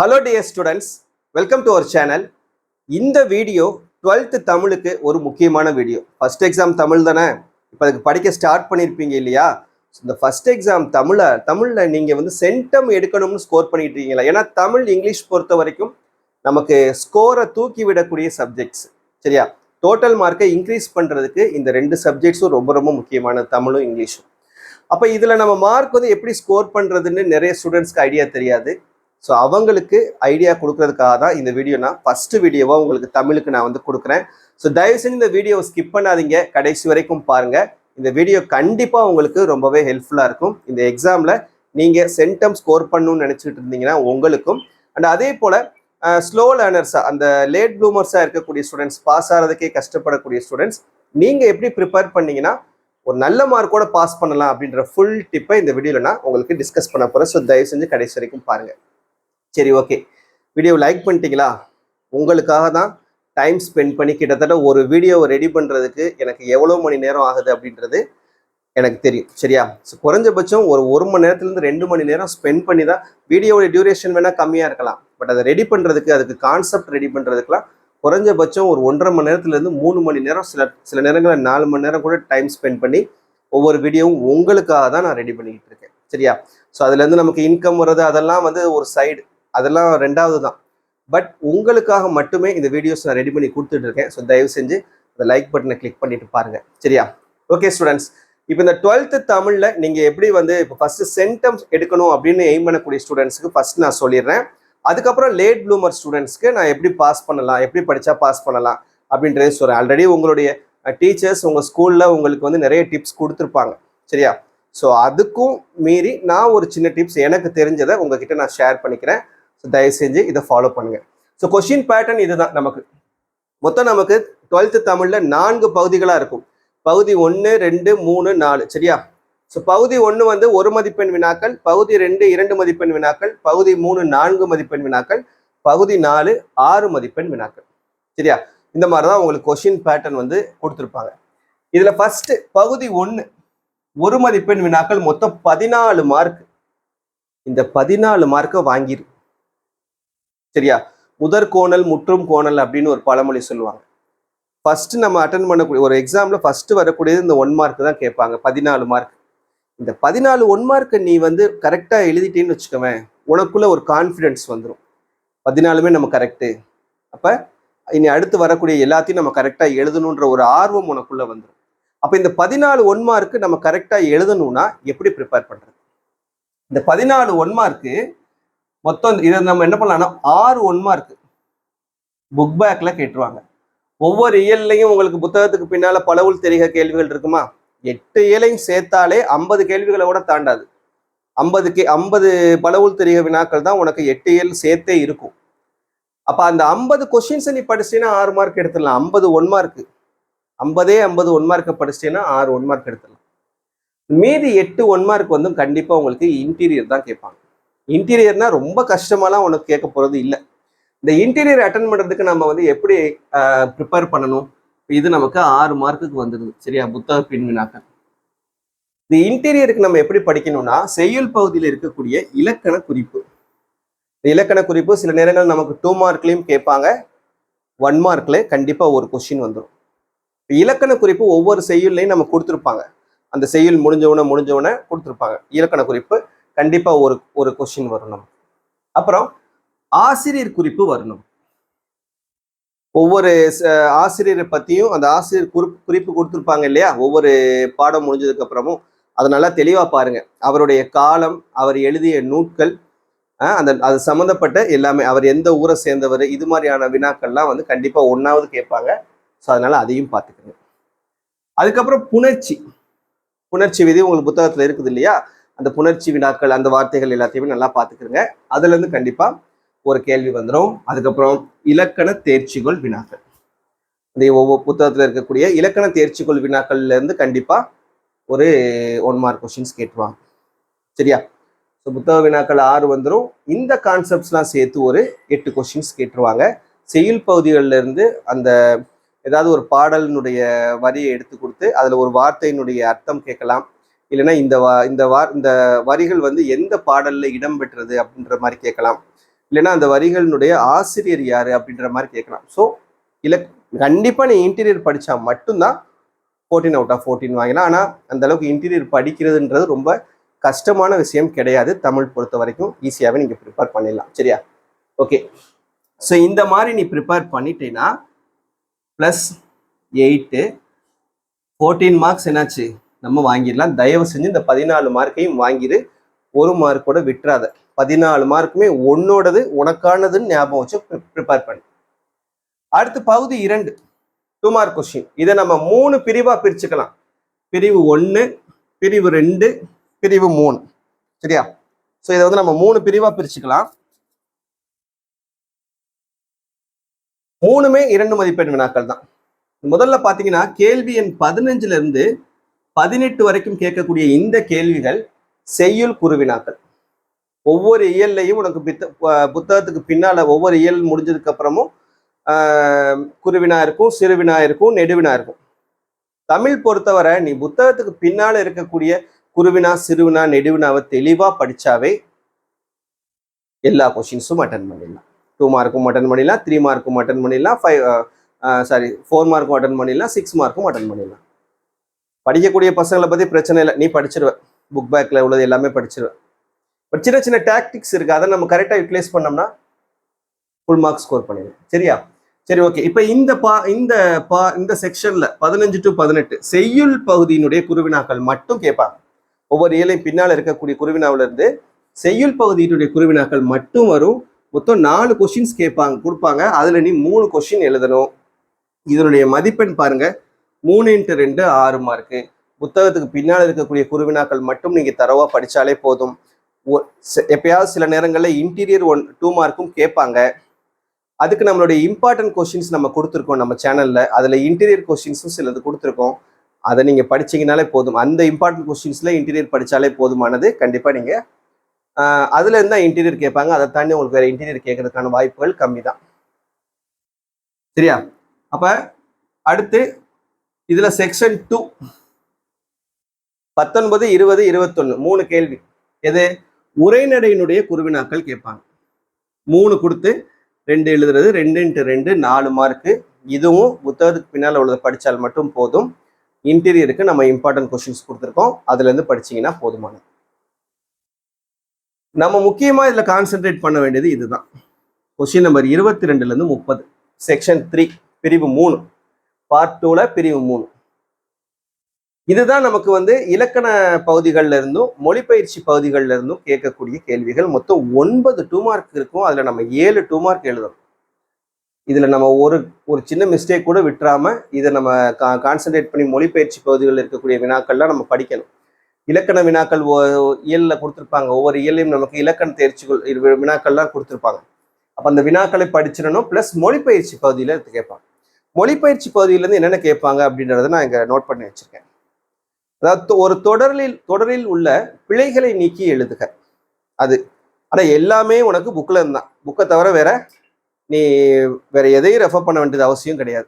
Hello dear students, welcome to our channel. இந்த video 12th தமிழுக்கு ஒரு முக்கியமான வீடியோ. ஃபர்ஸ்ட் எக்ஸாம் தமிழ் தானே, இப்போ அதுக்கு படிக்க ஸ்டார்ட் பண்ணியிருப்பீங்க இல்லையா? இந்த ஃபர்ஸ்ட் எக்ஸாம் தமிழில் நீங்கள் வந்து சென்டம் எடுக்கணும்னு ஸ்கோர் பண்ணிட்டு இருக்கீங்களா? ஏன்னா தமிழ் இங்கிலீஷ் பொறுத்த வரைக்கும் நமக்கு ஸ்கோரை தூக்கி விடக்கூடிய சப்ஜெக்ட்ஸ். சரியா? டோட்டல் மார்க்கை இன்க்ரீஸ் பண்ணுறதுக்கு இந்த ரெண்டு சப்ஜெக்ட்ஸும் ரொம்ப ரொம்ப முக்கியமான, தமிழும் இங்கிலீஷும். அப்போ இதில் நம்ம மார்க் வந்து எப்படி ஸ்கோர் பண்ணுறதுன்னு நிறைய ஸ்டூடெண்ட்ஸ்க்கு ஐடியா தெரியாது. ஸோ அவங்களுக்கு ஐடியா கொடுக்கறதுக்காக தான் இந்த வீடியோ நான் ஃபர்ஸ்ட் வீடியோவாக உங்களுக்கு தமிழுக்கு நான் வந்து கொடுக்குறேன். ஸோ தயவு செஞ்சு இந்த வீடியோவை ஸ்கிப் பண்ணாதீங்க, கடைசி வரைக்கும் பாருங்கள். இந்த வீடியோ கண்டிப்பாக உங்களுக்கு ரொம்பவே ஹெல்ப்ஃபுல்லாக இருக்கும். இந்த எக்ஸாமில் நீங்கள் சென்டம் ஸ்கோர் பண்ணணும்னு நினச்சிட்டு இருந்தீங்கன்னா உங்களுக்கும், அண்ட் அதே போல் ஸ்லோ லேர்னர்ஸாக, அந்த லேட் ப்ளூமர்ஸாக இருக்கக்கூடிய ஸ்டூடெண்ட்ஸ், பாஸ் ஆகிறதுக்கே கஷ்டப்படக்கூடிய ஸ்டூடெண்ட்ஸ், நீங்கள் எப்படி ப்ரிப்பேர் பண்ணீங்கன்னா ஒரு நல்ல மார்க்கோட பாஸ் பண்ணலாம் அப்படின்ற ஃபுல் டிப்பை இந்த வீடியோவில் நான் உங்களுக்கு டிஸ்கஸ் பண்ண போகிறேன். ஸோ தயவு செஞ்சு கடைசி வரைக்கும் பாருங்கள். சரி, ஓகே. வீடியோ லைக் பண்ணிட்டீங்களா? உங்களுக்காக தான் டைம் ஸ்பெண்ட் பண்ணி கிட்டத்தட்ட ஒரு வீடியோவை ரெடி பண்ணுறதுக்கு எனக்கு எவ்வளோ மணி நேரம் ஆகுது அப்படின்றது எனக்கு தெரியும். சரியா? ஸோ குறைஞ்சபட்சம் ஒரு மணி நேரத்துலேருந்து 2 மணி நேரம் ஸ்பெண்ட் பண்ணி தான். வீடியோட டியூரேஷன் வேணால் கம்மியாக இருக்கலாம், பட் அதை ரெடி பண்ணுறதுக்கு, அதுக்கு கான்செப்ட் ரெடி பண்ணுறதுக்குலாம் குறைஞ்சபட்சம் ஒரு 1.5 மணி நேரத்துலேருந்து 3 மணி நேரம், சில நேரங்களில் 4 மணி நேரம் கூட டைம் ஸ்பெண்ட் பண்ணி ஒவ்வொரு வீடியோவும் உங்களுக்காக தான் நான் ரெடி பண்ணிக்கிட்டு இருக்கேன். சரியா? ஸோ அதுலேருந்து நமக்கு இன்கம் வர்றது அதெல்லாம் வந்து ஒரு சைடு, அதெல்லாம் ரெண்டாவது தான். பட் உங்களுக்காக மட்டுமே இந்த வீடியோஸ் நான் ரெடி பண்ணி கொடுத்துட்டு இருக்கேன். ஸோ தயவு செஞ்சு அந்த லைக் பட்டனை கிளிக் பண்ணிட்டு பாருங்க. சரியா? ஓகே ஸ்டூடெண்ட்ஸ், இப்போ இந்த 12th தமிழில் நீங்கள் எப்படி வந்து இப்போ ஃபர்ஸ்ட் சென்டம்ஸ் எடுக்கணும் அப்படின்னு எய்ம் பண்ணக்கூடிய ஸ்டூடெண்ட்ஸுக்கு ஃபர்ஸ்ட் நான் சொல்லிடுறேன். அதுக்கப்புறம் லேட் ப்ளூமர் ஸ்டூடெண்ட்ஸ்க்கு நான் எப்படி பாஸ் பண்ணலாம், எப்படி படித்தா பாஸ் பண்ணலாம் அப்படின்றத சொல்கிறேன். ஆல்ரெடி உங்களுடைய டீச்சர்ஸ் உங்கள் ஸ்கூலில் உங்களுக்கு வந்து நிறைய டிப்ஸ் கொடுத்துருப்பாங்க. சரியா? ஸோ அதுக்கும் மீறி நான் ஒரு சின்ன டிப்ஸ் எனக்கு தெரிஞ்சதை உங்ககிட்ட நான் ஷேர் பண்ணிக்கிறேன். ஸோ தயவு செஞ்சு இதை ஃபாலோ பண்ணுங்க. ஸோ கொஸ்டின் பேட்டர்ன் இதுதான். நமக்கு 12th தமிழில் 4 பகுதிகளாக இருக்கும். பகுதி 1, 2, 3, 4. சரியா? ஸோ பகுதி 1 வந்து 1 மதிப்பெண் வினாக்கள், பகுதி 2 2 மதிப்பெண் வினாக்கள், பகுதி 3 4 மதிப்பெண் வினாக்கள், பகுதி 4 6 மதிப்பெண் வினாக்கள். சரியா? இந்த மாதிரி தான் உங்களுக்கு கொஸ்டின் பேட்டர்ன் வந்து கொடுத்துருப்பாங்க. இதில் ஃபர்ஸ்ட் பகுதி 1 1 மதிப்பெண் வினாக்கள், மொத்தம் 14 மார்க். இந்த 14 மார்க்கை வாங்கிரு. சரியா? முதற் கோணல் முற்றும் கோணல் அப்படின்னு ஒரு பழமொழி சொல்லுவாங்க. ஃபர்ஸ்ட் நம்ம அட்டன் பண்ணக்கூடிய ஒரு எக்ஸாம்ல ஃபர்ஸ்ட் வரக்கூடியது இந்த 1 மார்க் தான் கேட்பாங்க, 14 மார்க். இந்த 14 1 மார்க்கை நீ வந்து கரெக்டா எழுதிட்டேன்னு வச்சுக்கவேன், உனக்குள்ள ஒரு கான்ஃபிடென்ஸ் வந்துடும். 14மே நம்ம கரெக்டு, அப்ப இனி அடுத்து வரக்கூடிய எல்லாத்தையும் நம்ம கரெக்டா எழுதணுன்ற ஒரு ஆர்வம் உனக்குள்ள வந்துடும். அப்ப இந்த 14 1 மார்க்கு நம்ம கரெக்டா எழுதணும்னா எப்படி ப்ரிப்பேர் பண்றது? இந்த 14 1 மார்க்கு மொத்தம் இதை நம்ம என்ன பண்ணலாம்னா 6 1 மார்க் புக் பேக்ல கேட்டுருவாங்க. ஒவ்வொரு இயல்லையும் உங்களுக்கு புத்தகத்துக்கு பின்னால பலவுள் தெரிக கேள்விகள் இருக்குமா? 8 இயலையும் சேர்த்தாலே 50 கேள்விகளை கூட தாண்டாது. 50 பலவுள் தெரிக வினாக்கள் தான் உனக்கு 8 இயல் சேர்த்தே இருக்கும். அப்ப அந்த 50 கொஸ்டின்ஸை நீ படிச்சிட்டேன்னா 6 மார்க் எடுத்துடலாம். 50 1 மார்க், 50 1 மார்க்கை படிச்சிட்டேன்னா 6 1 மார்க் எடுத்துடலாம். மீதி 8 1 மார்க் வந்து கண்டிப்பா உங்களுக்கு இன்டீரியர் தான் கேட்பாங்க. இன்டீரியர்னா ரொம்ப கஷ்டமாலாம் உனக்கு கேட்க போறது இல்லை. இந்த இன்டீரியர் அட்டன் பண்றதுக்கு நம்ம வந்து எப்படி ப்ரிப்பேர் பண்ணணும்? இது நமக்கு 6 மார்க்குக்கு வந்துடுது. சரியா? புத்தக பின் வினாக்கள். இந்த இன்டீரியருக்கு நம்ம எப்படி படிக்கணும்னா, செய்யுள் பகுதியில் இருக்கக்கூடிய இலக்கண குறிப்பு. இந்த இலக்கண குறிப்பு சில நேரங்கள் நமக்கு 2 மார்க்லையும் கேட்பாங்க, 1 மார்க்ல கண்டிப்பா ஒரு கொஸ்டின் வந்துடும். இலக்கண குறிப்பு ஒவ்வொரு செய்யுள்லையும் நம்ம கொடுத்துருப்பாங்க. அந்த செய்யுள் முடிஞ்சவன கொடுத்துருப்பாங்க. இலக்கண குறிப்பு கண்டிப்பா ஒரு கொஸ்டின் வரணும். அப்புறம் ஆசிரியர் குறிப்பு வரணும். ஒவ்வொரு ஆசிரியரை பத்தியும் அந்த ஆசிரியர் குறிப்பு கொடுத்துருப்பாங்க இல்லையா? ஒவ்வொரு பாடம் முடிஞ்சதுக்கு அப்புறமும் அதை நல்லா தெளிவா பாருங்க. அவருடைய காலம், அவர் எழுதிய நூட்கள், அது சம்மந்தப்பட்ட எல்லாமே, அவர் எந்த ஊரை சேர்ந்தவர், இது மாதிரியான வினாக்கள்லாம் வந்து கண்டிப்பா 1வது கேட்பாங்க. ஸோ அதனால அதையும் பார்த்துக்கோங்க. அதுக்கப்புறம் புணர்ச்சி விதி உங்களுக்கு புத்தகத்துல இருக்குது இல்லையா? அந்த புணர்ச்சி வினாக்கள், அந்த வார்த்தைகள் எல்லாத்தையுமே நல்லா பார்த்துக்கிறங்க. அதுல இருந்து கண்டிப்பா ஒரு கேள்வி வந்துடும். அதுக்கப்புறம் இலக்கண தேர்ச்சிகோள் வினாக்கள், இந்த ஒவ்வொரு புத்தகத்துல இருக்கக்கூடிய இலக்கண தேர்ச்சிகோள் வினாக்கள்ல இருந்து கண்டிப்பா ஒரு 1 மார்க் கொஸ்டின்ஸ் கேட்டுருவாங்க. சரியா? ஸோ புத்தக வினாக்கள் 6 வந்துடும். இந்த கான்செப்ட்ஸ்லாம் சேர்த்து ஒரு 8 கொஸ்டின்ஸ் கேட்டுருவாங்க. செய்யுள் பகுதிகளில் இருந்து அந்த ஏதாவது ஒரு பாடலினுடைய வரியை எடுத்து கொடுத்து அதுல ஒரு வார்த்தையினுடைய அர்த்தம் கேட்கலாம். இல்லைன்னா இந்த வரிகள் வந்து எந்த பாடல்ல இடம்பெற்றது அப்படின்ற மாதிரி கேட்கலாம். இல்லைன்னா அந்த வரிகளினுடைய ஆசிரியர் யாரு அப்படின்ற மாதிரி கேட்கலாம். ஸோ கண்டிப்பா நீ இன்டீரியர் படிச்சா மட்டும்தான் 14 out of 14 வாங்கினா. ஆனால் அந்த அளவுக்கு இன்டீரியர் படிக்கிறதுன்றது ரொம்ப கஷ்டமான விஷயம் கிடையாது. தமிழ் பொறுத்த வரைக்கும் ஈஸியாகவே நீங்கள் ப்ரிப்பேர் பண்ணிடலாம். சரியா? ஓகே. ஸோ இந்த மாதிரி நீ ப்ரிப்பேர் பண்ணிட்டேன்னா +8 14 மார்க்ஸ் என்னாச்சு நம்ம வாங்கிடலாம். தயவு செஞ்சு இந்த 14 மார்க்கையும் வாங்கிடு. ஒரு மார்க் கூட விட்டுறாத. 14 மார்க்குமே உன்னோடது, உனக்கானதுன்னு ஞாபகம் வச்சு ப்ரிப்பேர் பண்ணு. அடுத்து பகுதி 2 2 மார்க் கொஸ்டின். இதை நம்ம 3 பிரிவா பிரிச்சுக்கலாம். பிரிவு 1, பிரிவு 2, பிரிவு 3. சரியா? ஸோ இதை வந்து நம்ம 3 பிரிவா பிரிச்சுக்கலாம். 3மே 2 மதிப்பெண் வினாக்கள் தான். முதல்ல பாத்தீங்கன்னா கேள்வி எண் 15ல இருந்து 18 வரைக்கும் கேட்கக்கூடிய இந்த கேள்விகள் செய்யுள் குறுவினாக்கள். ஒவ்வொரு இயல்லையும் உனக்கு புத்தகத்துக்கு பின்னால ஒவ்வொரு இயல் முடிஞ்சதுக்கு அப்புறமும் குறுவினா இருக்கும், சிறுவினா இருக்கும், நெடுவினா இருக்கும். தமிழ் பொறுத்தவரை நீ புத்தகத்துக்கு பின்னால இருக்கக்கூடிய குறுவினா, சிறுவினா, நெடுவினாவை தெளிவா படிச்சாவே எல்லா கொஸ்டின்ஸும் அட்டன் பண்ணிடலாம். 2 மார்க்கும் அட்டன் பண்ணிடலாம், 3 மார்க்கும் அட்டன் பண்ணிடலாம், 4 மார்க்கும் அட்டன் பண்ணிடலாம், 6 மார்க்கும் அட்டன் பண்ணிடலாம். படிக்கக்கூடிய பசங்களை பத்தி பிரச்சனை இல்லை, நீ படிச்சிருவ. புக் பேக்ல உள்ளது எல்லாமே படிச்சிருவேன். பட் சின்ன சின்ன டாக்டிக்ஸ் இருக்கு, அதை நம்ம கரெக்டா யூட்டிலைஸ் பண்ணோம்னா ஃபுல் மார்க் ஸ்கோர் பண்ணிடலாம். சரியா? சரி, ஓகே. இப்ப இந்த செக்ஷன்ல 15 to 18 செய்யுள் பகுதியினுடைய குறுவினாக்கள் மட்டும் கேட்பாங்க. ஒவ்வொரு இயலையும் பின்னால இருக்கக்கூடிய குறுவினாவில இருந்து செய்யுள் பகுதியினுடைய குறுவினாக்கள் மட்டும் வரும். மொத்தம் 4 கொஸ்டின்ஸ் கொடுப்பாங்க. அதுல நீ 3 கொஸ்டின் எழுதணும். இதனுடைய மதிப்பெண் பாருங்க, 3 × 2 6 மார்க்கு. புத்தகத்துக்கு பின்னால் இருக்கக்கூடிய குறுவினாக்கள் மட்டும் நீங்க தரவா படிச்சாலே போதும். எப்பயாவது சில நேரங்களில் இன்டீரியர் 2 மார்க்கும் கேட்பாங்க. அதுக்கு நம்மளுடைய இம்பார்ட்டன்ட் கொஸ்டின்ஸ் நம்ம கொடுத்துருக்கோம் நம்ம சேனல்ல. அதுல இன்டீரியர் கொஸ்டின்ஸும் சிலது கொடுத்துருக்கோம். அதை நீங்க படிச்சீங்கனாலே போதும். அந்த இம்பார்ட்டன்ட் கொஸ்டின்ஸ்ல இன்டீரியர் படிச்சாலே போதுமானது. கண்டிப்பா நீங்க அதுல இருந்தா இன்டீரியர் கேட்பாங்க. அதை தாண்டி உங்களுக்கு வேற இன்டீரியர் கேட்கறதுக்கான வாய்ப்புகள் கம்மி தான். சரியா? அப்ப அடுத்து இதுல செக்ஷன் 2 19, 20, 21 3 கேள்வி. எது? உரைநடையினுடைய குறுவினாக்கள் கேட்பாங்க. 3 கொடுத்து 2 எழுதுறது, 2 × 2 4 மார்க்கு. இதுவும் புத்தகத்துக்கு பின்னால் உள்ளதை படித்தால் மட்டும் போதும். இன்டீரியருக்கு நம்ம இம்பார்ட்டன்ட் கொஸ்டின்ஸ் கொடுத்துருக்கோம், அதுல இருந்து படிச்சீங்கன்னா போதுமானது. நம்ம முக்கியமா இதுல கான்சென்ட்ரேட் பண்ண வேண்டியது இதுதான். கொஸ்டின் நம்பர் 22ல இருந்து 30, செக்ஷன் 3 பிரிவு 3, பார்ட் 2ல பிரிவு 3. இதுதான் நமக்கு வந்து இலக்கண பகுதிகளில் இருந்தும் மொழிப்பயிற்சி பகுதிகளில் இருந்தும் கேட்கக்கூடிய கேள்விகள். மொத்தம் 9 2 மார்க் இருக்கும். அதுல நம்ம 7 2 மார்க் எழுதணும். இதுல நம்ம ஒரு சின்ன மிஸ்டேக் கூட விட்டுறாம இதை நம்ம கான்சென்ட்ரேட் பண்ணி மொழிப்பயிற்சி பகுதிகளில் இருக்கக்கூடிய வினாக்கள்லாம் நம்ம படிக்கணும். இலக்கண வினாக்கள் இயல்ல கொடுத்துருப்பாங்க. ஒவ்வொரு இயலையும் நமக்கு இலக்கண தேர்ச்சிகள் வினாக்கள்லாம் கொடுத்துருப்பாங்க. அப்ப அந்த வினாக்களை படிச்சிடணும். பிளஸ் மொழிப்பயிற்சி பகுதியில கேட்பாங்க. மொழிப்பயிற்சி பகுதியிலேருந்து என்னென்ன கேட்பாங்க அப்படின்றத நான் இங்க நோட் பண்ணி வச்சிருக்கேன். அதாவது ஒரு தொடரில் உள்ள பிழைகளை நீக்கி எழுதுக. அது ஆனா எல்லாமே உனக்கு புக்ல இருந்தான். புக்கை தவிர நீ வேற எதையும் ரெஃபர் பண்ண வேண்டியது அவசியம் கிடையாது.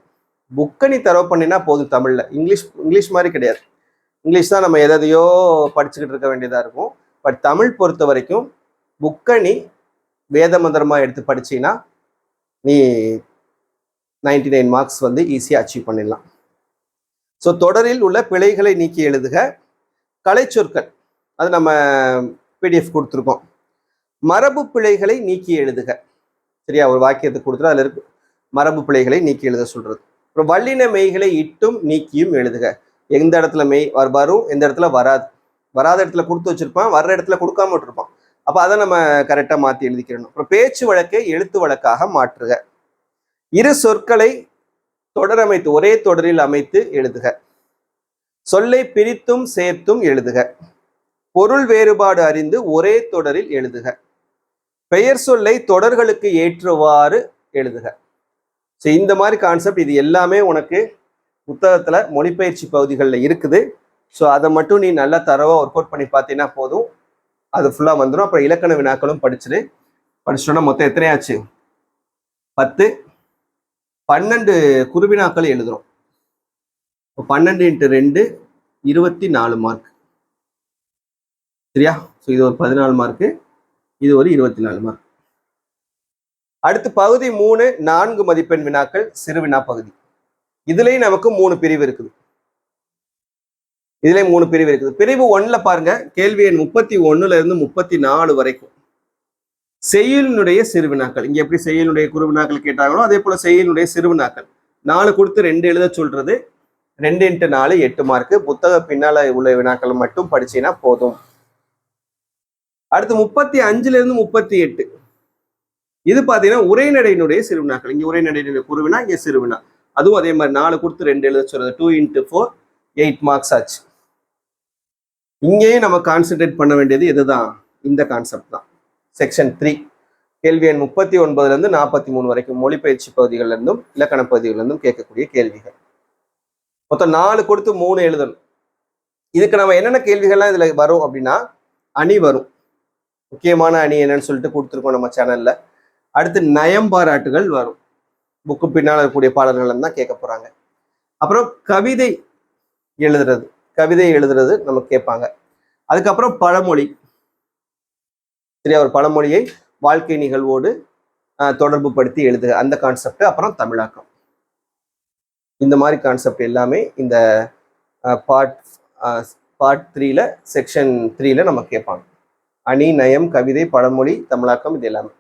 புக்கை நீ தரவு பண்ணினா போதும். தமிழ்ல இங்கிலீஷ் மாதிரி கிடையாது. இங்கிலீஷ் தான் நம்ம எதையோ படிச்சுக்கிட்டு இருக்க வேண்டியதா இருக்கும். பட் தமிழ் பொறுத்த வரைக்கும் புக்கை நீ வேத மந்திரமா எடுத்து படிச்சீங்கன்னா நீ 99 மார்க்ஸ் வந்து ஈஸியா அச்சீவ் பண்ணிடலாம். ஸோ தொடரில் உள்ள பிழைகளை நீக்கி எழுதுக. கலை சொற்கள் அது நம்ம பிடிஎஃப் கொடுத்துருக்கோம். மரபு பிழைகளை நீக்கி எழுதுக. சரியா? ஒரு வாக்கியத்தை கொடுத்துட்டு அதுல இருக்கு மரபு பிழைகளை நீக்கி எழுத சொல்றது. அப்புறம் வல்லின மெய்களை இட்டும் நீக்கியும் எழுதுக. எந்த இடத்துல மெய் வரும், எந்த இடத்துல வராது. வராத இடத்துல கொடுத்து வச்சிருப்பான், வர்ற இடத்துல கொடுக்காம விட்டுருப்பான். அப்ப அதை நம்ம கரெக்டா மாத்தி எழுதிக்கிறணும். அப்புறம் பேச்சு வழக்கை எழுத்து வழக்காக மாற்றுக. இரு சொற்களை தொடரமைத்து ஒரே தொடரில் அமைத்து எழுதுக. சொல்லை பிரித்தும் சேர்த்தும் எழுதுக. பொருள் வேறுபாடு அறிந்து ஒரே தொடரில் எழுதுக. பெயர் சொல்லை தொடர்களுக்கு ஏற்றவாறு எழுதுக. ஸோ இந்த மாதிரி கான்செப்ட் இது எல்லாமே உனக்கு புத்தகத்துல மொழிப்பயிற்சி பகுதிகளில் இருக்குது. ஸோ அதை மட்டும் நீ நல்லா தரவா ஒர்க் அவுட் பண்ணி பார்த்தீங்கன்னா போதும், அது ஃபுல்லா வந்துடும். அப்புறம் இலக்கண வினாக்களும் படிச்சிட்டோம்னா மொத்தம் எத்தனையாச்சு? 10 12 குறுவினாக்கள் எழுதுறோம். 12 × 2 24 மார்க். சரியா? ஸோ இது ஒரு 14 மார்க்கு, இது ஒரு 24 மார்க். அடுத்து பகுதி 3 4 மதிப்பெண் வினாக்கள் சிறுவினா பகுதி. இதுலயும் நமக்கு 3 பிரிவு இருக்குது. இதுலயும் 3 பிரிவு இருக்குது. பிரிவு 1ல பாருங்க, கேள்வி எண் 31ல இருந்து 34 வரைக்கும் செய்யுளினுடைய சிறுவினாக்கள். இங்க எப்படி செய்யுளுடைய குறுவினாக்கள் கேட்டாங்களோ அதே போல செய்யுளுடைய சிறுவினாக்கள் 4 கொடுத்து 2 எழுத சொல்றது. 2 × 4 8 மார்க்கு. புத்தக பின்னால உள்ள வினாக்கள் மட்டும் படிச்சீங்கன்னா போதும். அடுத்து 35ல இருந்து 38 இது பாத்தீங்கன்னா உரைநடையினுடைய சிறுவினாக்கள். இங்க உரைநடையினுடைய குறுவினா, இங்க சிறுவினா. அதுவும் அதே மாதிரி 4 கொடுத்து 2 எழுத சொல்றது. 2 × 4 8 மார்க்ஸ் ஆச்சு. இங்கேயும் நம்ம கான்சென்ட்ரேட் பண்ண வேண்டியது இதுதான், இந்த கான்செப்ட் தான். செக்ஷன் 3 கேள்வி எண் 39ல இருந்து 43 வரைக்கும் மொழிபெயர்ச்சி பகுதிகள்ல இருந்தும் இலக்கண பகுதிகள்ல இருந்தும் கேட்கக்கூடிய கேள்விகள். மொத்தம் 4 கொடுத்து 3 எழுதணும். இதுக்கு நம்ம என்னென்ன கேள்விகள்லாம் இதுல வரும் அப்படின்னா, அணி வரும். முக்கியமான அணி என்னன்னு சொல்லிட்டு கொடுத்துருக்கோம் நம்ம சேனல்ல. அடுத்து நயம் பாராட்டுகள் வரும். புக்கு பின்னால் இருக்கக்கூடிய பாடல்கள் தான் கேட்க போறாங்க. அப்புறம் கவிதை எழுதுறது நமக்கு கேட்பாங்க. அதுக்கப்புறம் பழமொழி. சரியா, ஒரு பழமொழியை வாழ்க்கை நிகழ்வோடு தொடர்பு படுத்தி எழுதுக, அந்த கான்செப்ட். அப்புறம் தமிழாக்கம். இந்த மாதிரி கான்செப்ட் எல்லாமே இந்த பார்ட் 3ல செக்ஷன் 3ல நம்ம கேட்பாங்க. அணி, நயம், கவிதை, பழமொழி, தமிழாக்கம், இது எல்லாமே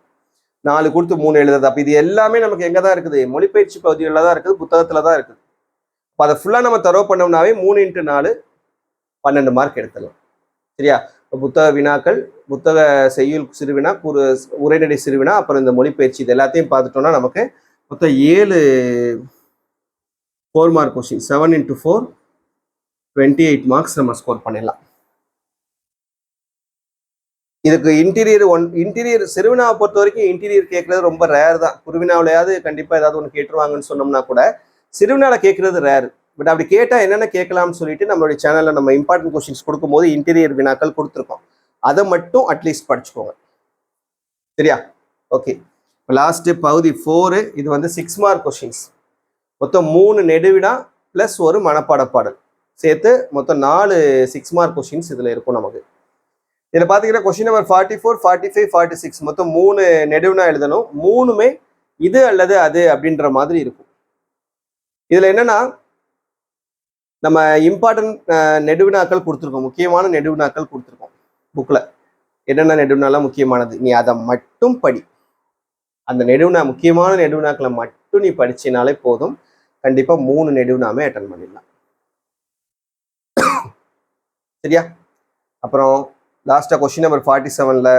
4 கொடுத்து 3 எழுதுறது. அப்ப இது எல்லாமே நமக்கு எங்க தான் இருக்குது? மொழிபெயர்ச்சி பகுதிகளில் தான் இருக்குது, புத்தகத்துல தான் இருக்குது. அப்போ அதை ஃபுல்லா நம்ம தரவு பண்ணோம்னாவே 3 × 4 12 மார்க் எடுத்துடலாம். சரியா, புத்தக வினாக்கள், புத்தக செய்யுள் சிறுவினா, உரைநடை சிறுவினா, அப்புறம் இந்த மொழிபெயர்ச்சி, இது எல்லாத்தையும் பார்த்துட்டோம்னா நமக்கு மொத்தம் 7 4 மார்க் கொஸ்டின். 7 × 4 28 மார்க்ஸ் நம்ம ஸ்கோர் பண்ணிடலாம். இதுக்கு இன்டீரியர் சிறுவினாவை பொறுத்த வரைக்கும் இன்டீரியர் கேட்கறது ரொம்ப ரேர் தான். குறுவினாவிலையாவது கண்டிப்பா ஏதாவது ஒன்று கேட்டுருவாங்கன்னு சொன்னோம்னா கூட சிறுவினால கேட்கறது ரேர். பட் அப்படி கேட்டா என்னென்ன கேட்கலாம்னு சொல்லிட்டு நம்மளுடைய சேனல்ல நம்ம இம்பார்ட்டன்ட் கொஸ்டின்ஸ் கொடுக்கும்போது இன்டீரியர் வினாக்கள் கொடுத்துருக்கோம். அதை மட்டும் அட்லீஸ்ட் படிச்சுக்கோங்க. சரியா, ஓகே. லாஸ்ட் பகுதி 4 இது வந்து 6 மார்க் கொஸ்டின்ஸ். மொத்தம் 3 நெடுவினா பிளஸ் ஒரு மனப்பாட பாடல் சேர்த்து மொத்தம் 4 6 மார்க் கொஸ்டின்ஸ் இதுல இருக்கும் நமக்கு. இதுல பாத்தீங்கன்னா கொஸ்டின் நம்பர் 44, 45, 46 மொத்தம் 3 நெடுவினா எழுதணும். 3மே இது அல்லது அது அப்படின்ற மாதிரி இருக்கும். இதுல என்னன்னா நம்ம இம்பார்ட்டன்ட் நெடுவினாக்கள் கொடுத்துருக்கோம், முக்கியமான நெடுவினாக்கள் கொடுத்துருக்கோம் புக்ல. என்னென்ன நெடுவினாலாம் முக்கியமானது, நீ அதை மட்டும் படி. அந்த முக்கியமான நெடுவினாக்களை மட்டும் நீ படிச்சினாலே போதும். கண்டிப்பா 3 நெடுவினாமே அட்டன் பண்ணிடலாம். சரியா, அப்புறம் லாஸ்டா கொஸ்டின் நம்பர் 47ல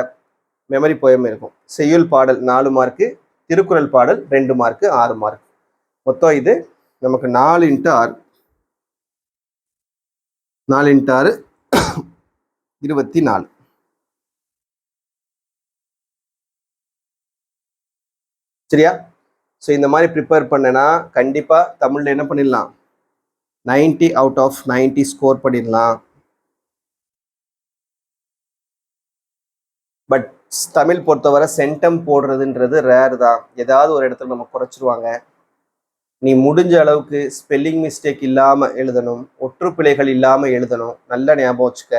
மெமரி போயம் இருக்கும். செய்யுள் பாடல் 4 மார்க்கு, திருக்குறள் பாடல் 2 மார்க்கு, 6 மார்க். மொத்தம் இது நமக்கு 4 × 6 24. சரியா, ஸோ இந்த மாதிரி ப்ரிப்பேர் பண்ணனா கண்டிப்பா தமிழ்ல என்ன பண்ணிடலாம், 90 out of 90 ஸ்கோர் பண்ணிடலாம். பட் தமிழ் பொறுத்தவரை சென்டம் போடுறதுன்றது ரேர் தான். ஏதாவது ஒரு இடத்துல நம்ம குறைச்சிருவாங்க. நீ முடிஞ்ச அளவுக்கு ஸ்பெல்லிங் மிஸ்டேக் இல்லாம எழுதணும், ஒற்றுப்பிழைகள் இல்லாம எழுதணும். நல்ல ஞாபகம் வச்சுக்க.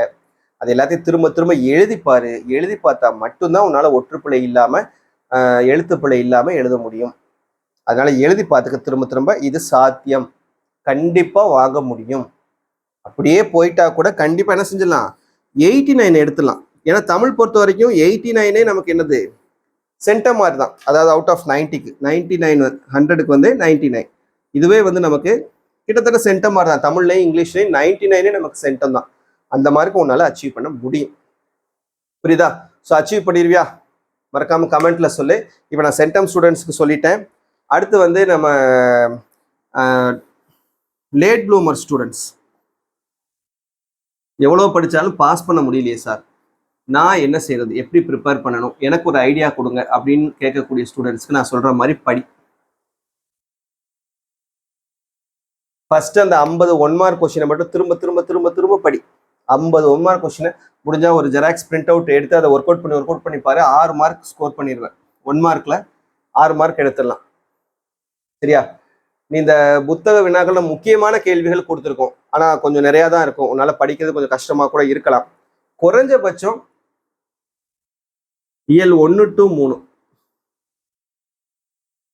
அது எல்லாத்தையும் திரும்ப திரும்ப எழுதிப்பாரு. எழுதி பார்த்தா மட்டும்தான் உன்னால ஒற்றுப்பிழை இல்லாம எழுத்துப்பிழை இல்லாம எழுத முடியும். அதனால எழுதி பார்த்துக்க திரும்ப திரும்ப. இது சாத்தியம், கண்டிப்பா வாங்க முடியும். அப்படியே போயிட்டா கூட கண்டிப்பா என்ன செஞ்சிடலாம், 89 எடுத்துடலாம். ஏன்னா தமிழ் பொறுத்த வரைக்கும் 89 நமக்கு என்னது, சென்டம் மாதிரி தான். அதாவது அவுட் ஆஃப் 90க்கு 99, 100க்கு வந்து 99. இதுவே வந்து நமக்கு கிட்டத்தட்ட சென்டம் மாதிரி தான். தமிழ்லையும் இங்கிலீஷ்லையும் 99 நமக்கு சென்டம் தான். அந்த மாதிரி உன்னால அச்சீவ் பண்ண முடியும். புரியுதா? ஸோ அச்சீவ் பண்ணிடுவியா? மறக்காம கமெண்ட்ல சொல்லு. இப்போ நான் சென்டம் ஸ்டூடெண்ட்ஸ்க்கு சொல்லிட்டேன். அடுத்து வந்து நம்ம லேட் ப்ளூமர் ஸ்டூடெண்ட்ஸ், எவ்வளோ படித்தாலும் பாஸ் பண்ண முடியலையே சார், நான் என்ன செய்யறது, எப்படி ப்ரிப்பேர் பண்ணணும், எனக்கு ஒரு ஐடியா கொடுங்க அப்படின்னு கேட்கக்கூடிய ஸ்டூடெண்ட்ஸ்க்கு நான் சொல்ற மாதிரி படி. ஃபர்ஸ்ட் அந்த 50 1 மார்க் கொஸ்டினை மட்டும் திரும்ப திரும்ப திரும்ப திரும்ப படி. 50 1 மார்க் கொஸ்டினை முடிஞ்சா ஒரு ஜெராக்ஸ் பிரிண்ட் அவுட் எடுத்து அதை ஒர்க் அவுட் பண்ணி பாரு. 6 மார்க் ஸ்கோர் பண்ணிடுவேன். 1 மார்க்ல 6 மார்க் எடுத்துடலாம். சரியா, நீ இந்த புத்தக வினாக்கள்ல முக்கியமான கேள்விகள் கொடுத்துருக்கோம். ஆனா கொஞ்சம் நிறைய தான் இருக்கும், உன்னால படிக்கிறது கொஞ்சம் கஷ்டமா கூட இருக்கலாம். குறைஞ்சபட்சம் இயல் 1 to 3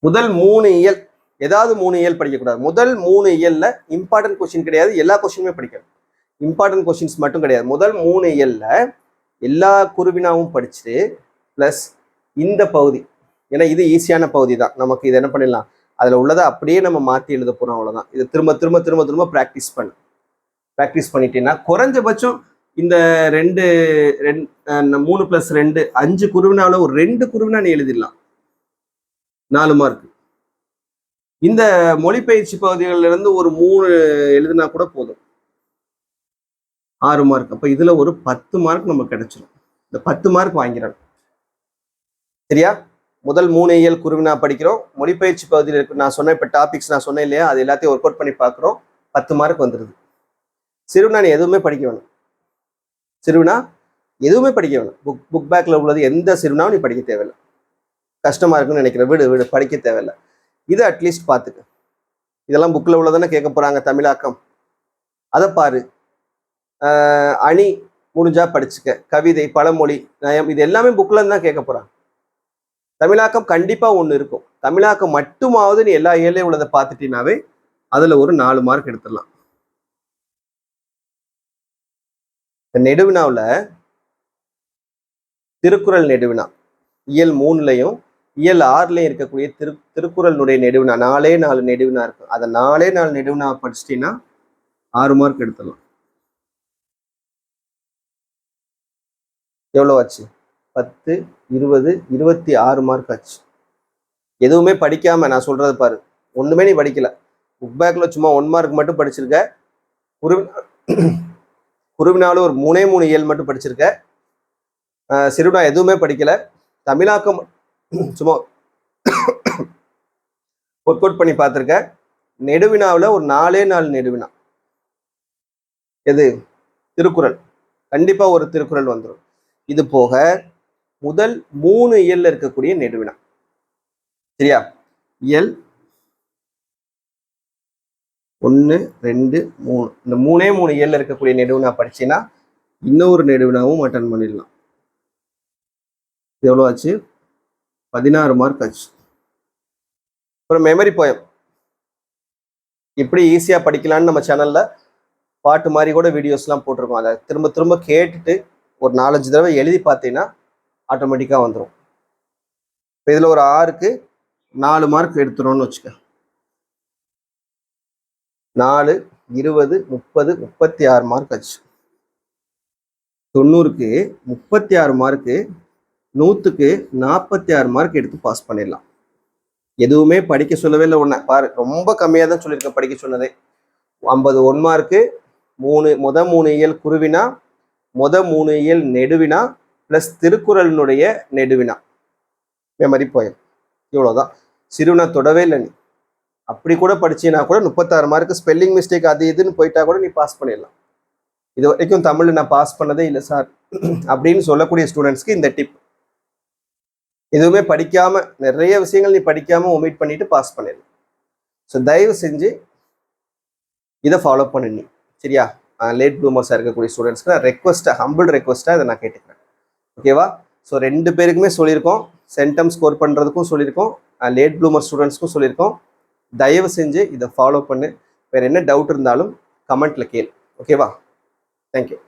முதல் 3 இயல் ஏதாவது 3 இயல் படிக்கக்கூடாது. முதல் 3 இயல்ல இம்பார்ட்டன்ட் கொஸ்டின் கிடையாது, எல்லா கொஸ்டினுமே படிக்கணும். இம்பார்ட்டன்ட் கொஸ்டின்ஸ் மட்டும் கிடையாது. முதல் 3 இயல்ல எல்லா குருவினாவும் படிச்சுட்டு ப்ளஸ் இந்த பகுதி, ஏன்னா இது ஈஸியான பகுதி தான். நமக்கு இது என்ன பண்ணிடலாம், அதில் உள்ளதை அப்படியே நம்ம மாற்றி எழுத போகிறோம், அவ்வளோதான். இது திரும்ப திரும்ப திரும்ப திரும்ப ப்ராக்டிஸ் பண்ணிட்டீங்கன்னா குறைஞ்சபட்சம் இந்த 3 + 2 5 குருவினாவில் ஒரு 2 குருவினா நீ எழுதிடலாம், 4 மார்க். இந்த மொழிபெயர்ச்சி பகுதிகளில் இருந்து ஒரு 3 எழுதினா கூட போதும், 6 மார்க். அப்போ இதுல ஒரு 10 மார்க் நமக்கு கிடைச்சிடும். இந்த 10 மார்க் வாங்கிறோம், சரியா? முதல் 3 இயல் குருவினா படிக்கிறோம், மொழிபெயர்ச்சி பகுதியில் இருக்கு. நான் சொன்ன இப்போ டாபிக்ஸ் நான் சொன்னேன் இல்லையா, அது எல்லாத்தையும் ஒர்க் அவுட் பண்ணி பார்க்குறோம், 10 மார்க் வந்துடுது. சிறுவினா நீ எதுவுமே படிக்க வேணும், சிறுவினா எதுவுமே படிக்க வேணும். புக் பேக்கில் உள்ளது எந்த சிறுவினாவும் நீ படிக்க தேவையில்லை. கஷ்டமா இருக்குன்னு நினைக்கிறேன், விடு படிக்க தேவையில்லை. இது அட்லீஸ்ட் பார்த்துக்க. இதெல்லாம் புக்கில் உள்ளதானே கேட்க போகிறாங்க, தமிழாக்கம் அதை பாரு. அணி முடிஞ்சா படிச்சுக்க, கவிதை, பழமொழி, நயம், இது எல்லாமே புக்கில் இருந்து தான் கேட்க போகிறாங்க. தமிழாக்கம் கண்டிப்பாக ஒன்று இருக்கும். தமிழாக்கம் மட்டுமாவது நீ எல்லா ஏழையும் உள்ளதை பார்த்துட்டீங்கன்னாவே அதில் ஒரு 4 மார்க் எடுத்துடலாம். நெடுவினாவில் திருக்குறள் நெடுவினா இயல் 3லையும் இயல் 6லையும் இருக்கக்கூடிய திருக்குறளுடைய நெடுவினா 4 நெடுவினா இருக்கும். அதை 4 நெடுவினாவை படிச்சிட்டீங்கன்னா 6 மார்க் எடுத்துடலாம். எவ்வளோ ஆச்சு? 10, 20, 26 மார்க் ஆச்சு. எதுவுமே படிக்காம, நான் சொல்றது பாரு, ஒண்ணுமே நீ படிக்கல, புக் பேக்ல சும்மா 1 மார்க் மட்டும் படிச்சிருக்க, குருவினாலும் ஒரு 3 இயல் மட்டும் படிச்சிருக்க, சிறுவினா எதுவுமே படிக்கல, தமிழாக்கம் சும்மா ஒர்க் அவுட் பண்ணி பார்த்துருக்க, நெடுவினாவில் ஒரு 4 நெடுவினா. எது? திருக்குறள். கண்டிப்பா ஒரு திருக்குறள் வந்துடும். இது போக முதல் 3 இயல்ல இருக்கக்கூடிய நெடுவினா, சரியா? இயல் 1, 2, 3, இந்த 3 இயல்ல இருக்கக்கூடிய நெடுவினா படிச்சீங்கன்னா இன்னொரு நெடுவினாவும் அட்டன் பண்ணிடலாம். எவ்வளோ ஆச்சு? 16 மார்க் ஆச்சு. அப்புறம் மெமரி போயம் எப்படி ஈஸியா படிக்கலான்னு நம்ம சேனல்ல பாட்டு மாதிரி கூட வீடியோஸ்லாம் போட்டிருக்கோம். அதை திரும்ப திரும்ப கேட்டுட்டு ஒரு 4-5 தடவை எழுதி பார்த்தீங்கன்னா ஆட்டோமேட்டிக்காக வந்துடும். இப்போ இதில் ஒரு 6க்கு 4 மார்க் எடுத்துரும்னு வச்சுக்க. 4, 20, 30, 36 மார்க் ஆச்சு. 90க்கு 36 மார்க்கு, 100க்கு 46 மார்க் எடுத்து பாஸ் பண்ணிடலாம். எதுவுமே படிக்க சொல்லவே இல்லை உன்னை பாரு, ரொம்ப கம்மியாக தான் சொல்லியிருக்கேன் படிக்க சொன்னதே. 50 1 மார்க்கு, 3 இயல் குருவினா, 3 இயல் நெடுவினா பிளஸ் திருக்குறளினுடைய நெடுவினா, மெமரி போயம், இவ்வளோதான். சிறுவினா தொடவே இல்லை நீ. அப்படி கூட படிச்சீங்கன்னா கூட 36 மார்க்கு, ஸ்பெல்லிங் மிஸ்டேக் அது இதுன்னு போயிட்டா கூட நீ பாஸ் பண்ணிடலாம். இது வரைக்கும் தமிழ் நான் பாஸ் பண்ணதே இல்லை சார் அப்படின்னு சொல்லக்கூடிய ஸ்டூடெண்ட்ஸ்க்கு இந்த டிப். எதுவுமே படிக்காம, நிறைய விஷயங்கள் நீ படிக்காம ஒமிட் பண்ணிட்டு பாஸ் பண்ணிடலாம். ஸோ தயவு செஞ்சு இதை ஃபாலோ பண்ணு நீ, சரியா? லேட் ப்ளூமர்ஸாக இருக்கக்கூடிய ஸ்டூடெண்ட்ஸ்க்கு நான் ரெக்வஸ்ட்டாக, ஹம்பிள் ரெக்வஸ்ட்டாக இதை நான் கேட்டுக்கிறேன், ஓகேவா? ஸோ 2 பேருக்குமே சொல்லியிருக்கோம், சென்டம் ஸ்கோர் பண்ணுறதுக்கும் சொல்லியிருக்கோம், லேட் ப்ளூமர் ஸ்டூடெண்ட்ஸ்க்கும் சொல்லியிருக்கோம். தயவு செஞ்சு இதை ஃபாலோ பண்ணு. வேறு என்ன டவுட் இருந்தாலும் கமெண்ட்டில் கேளு, ஓகேவா? தேங்க்யூ.